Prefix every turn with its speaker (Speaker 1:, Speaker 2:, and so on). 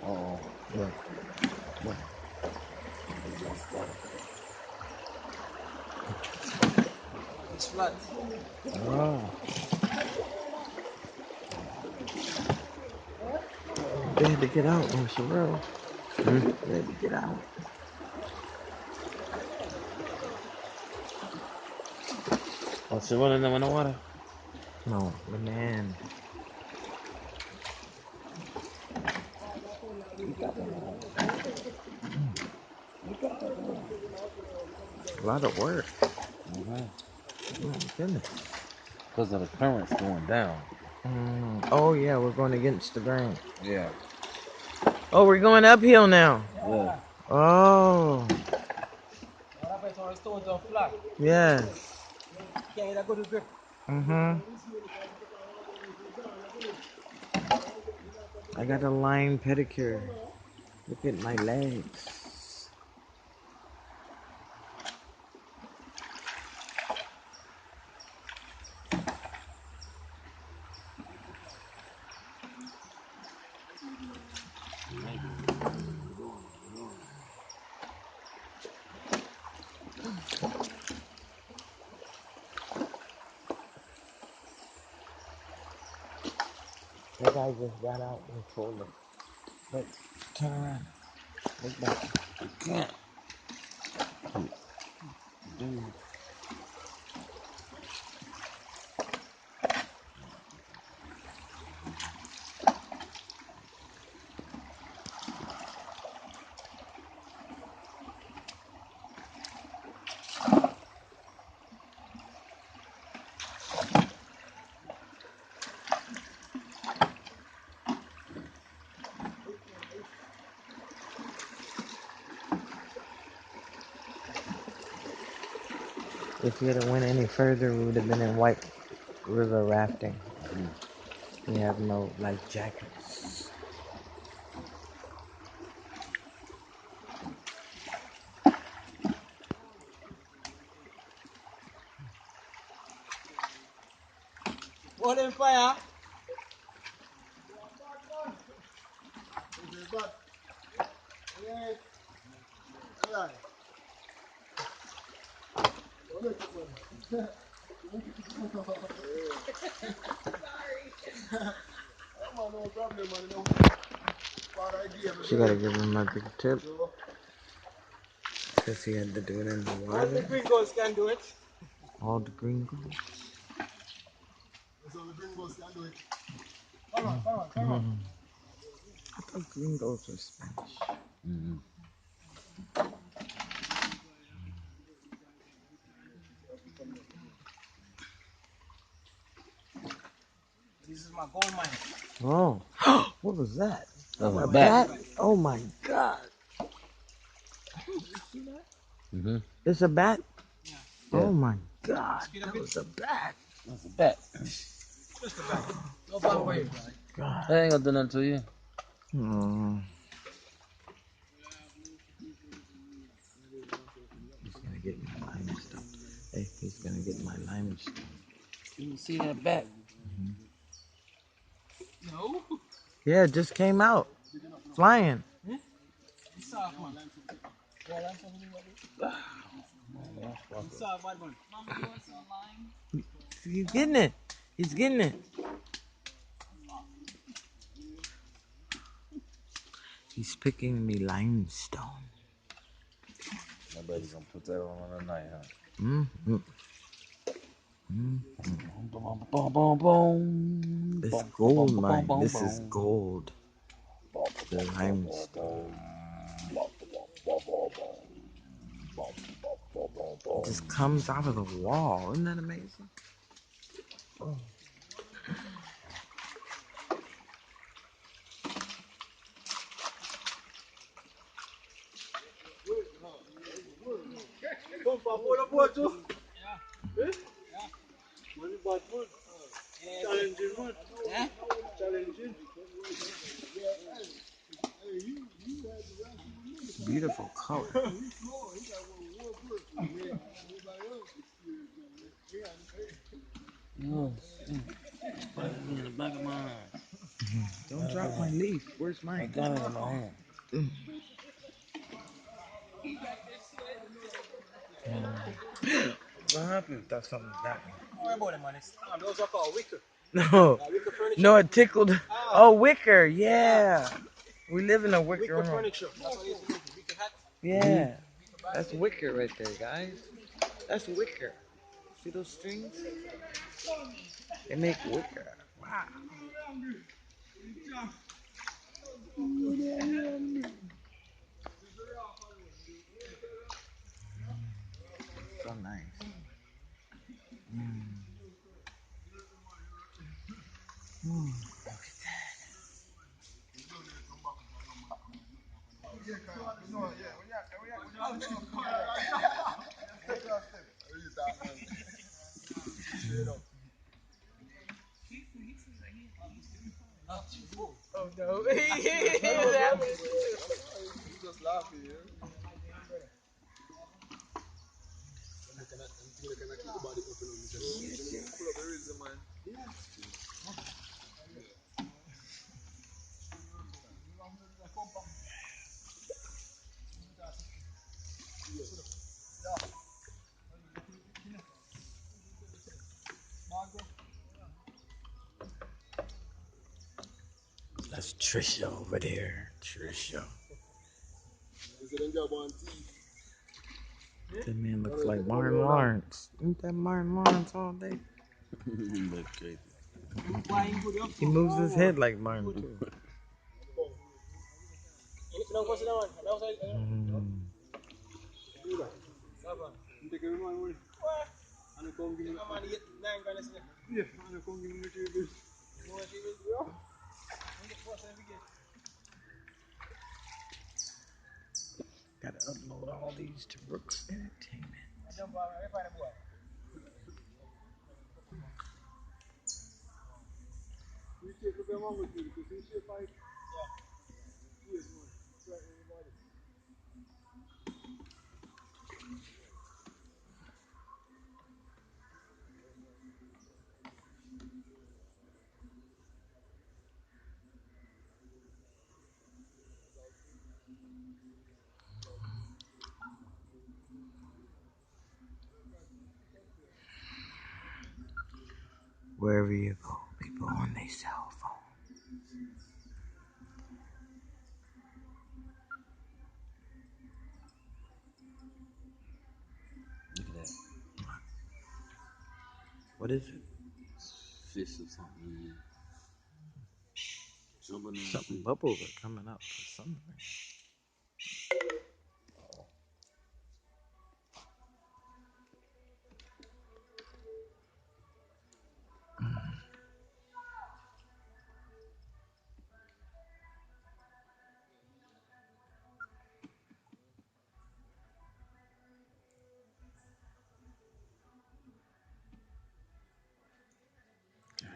Speaker 1: Oh,
Speaker 2: Look. Look.
Speaker 3: It's flat.
Speaker 2: Oh. They had to get out on Sorrel. They had to get out.
Speaker 1: oh, she running them in the water.
Speaker 2: No, the man. A lot of work. Oh my goodness.
Speaker 1: Because of the currents going down.
Speaker 2: Oh yeah, we're going against the grain.
Speaker 1: Yeah.
Speaker 2: Oh, we're going uphill now.
Speaker 1: Yeah.
Speaker 2: Oh.
Speaker 3: Stones are flat.
Speaker 2: Yes.
Speaker 3: Can't get a good grip.
Speaker 2: I got a line pedicure. Look at my legs. The guy just got out and told him, look, turn around. Look back.
Speaker 1: Can't.
Speaker 2: If he had went any further, we would have been in White River rafting. We have no life jackets.
Speaker 3: What in fire?
Speaker 2: She gotta give him a big tip. Because he had to do it in the
Speaker 3: All the
Speaker 2: water.
Speaker 3: gringos can do it.
Speaker 2: All the gringos.
Speaker 3: Come on, come on, come on.
Speaker 2: I thought gringos were Spanish.
Speaker 3: This is my gold mine.
Speaker 2: Oh. What was that?
Speaker 1: That was
Speaker 2: A
Speaker 1: a bat.
Speaker 2: Oh my god.
Speaker 1: Mm-hmm.
Speaker 2: It's a bat?
Speaker 3: Yeah.
Speaker 2: Oh my god. That was a bat.
Speaker 1: That's a bat.
Speaker 3: Just a bag. No bang for you.
Speaker 2: God.
Speaker 1: That ain't gonna do nothing to you.
Speaker 2: He's gonna get my limestone. Hey, he's gonna get my limestone.
Speaker 1: You see that bat?
Speaker 3: No.
Speaker 2: Yeah, it just came out. Flying.
Speaker 3: It's soft, man. Yeah, that's something it's soft, bad man. Mama, do you want some lime?
Speaker 2: He's getting it. He's getting it. He's picking me limestone.
Speaker 1: Nobody's gonna put that on tonight, huh?
Speaker 2: Mm-hmm.
Speaker 1: Boom, boom, boom, boom.
Speaker 2: This gold mine. This is gold. The limestone. It just comes out of the wall. Isn't that amazing? Oh.
Speaker 3: Challenging, man. Yeah? Challenging.
Speaker 2: Beautiful color.
Speaker 1: Oh, bite me in the back of my eye.
Speaker 2: Don't drop my leaf. Where's
Speaker 1: I
Speaker 2: mine?
Speaker 1: got it in my hand. What happened?
Speaker 2: Thought something got me.
Speaker 3: Don't worry about them, man. Those are called wicker.
Speaker 2: No,
Speaker 3: Wicker furniture.
Speaker 2: no, it tickled. Oh, wicker. Yeah, we live in a wicker
Speaker 3: Wicker
Speaker 2: home.
Speaker 3: furniture. That's what it is. Wicker hat.
Speaker 2: Yeah, that's wicker right there, guys. That's wicker. See those strings? They make wicker. Wow. So nice.
Speaker 3: Oh no. He was having it.
Speaker 2: That's Trisha over there. Trisha. That man looks like Martin Lawrence. Ain't that Martin Lawrence all day?
Speaker 1: You look crazy.
Speaker 2: He moves his head like Martin too. Gotta upload all these to Brooks Entertainment. Wherever you go, people on their cell phone.
Speaker 1: Look at that.
Speaker 2: What is it?
Speaker 1: Fish or something. Jumping in the
Speaker 2: Something
Speaker 1: sea.
Speaker 2: bubbles are coming up for some reason.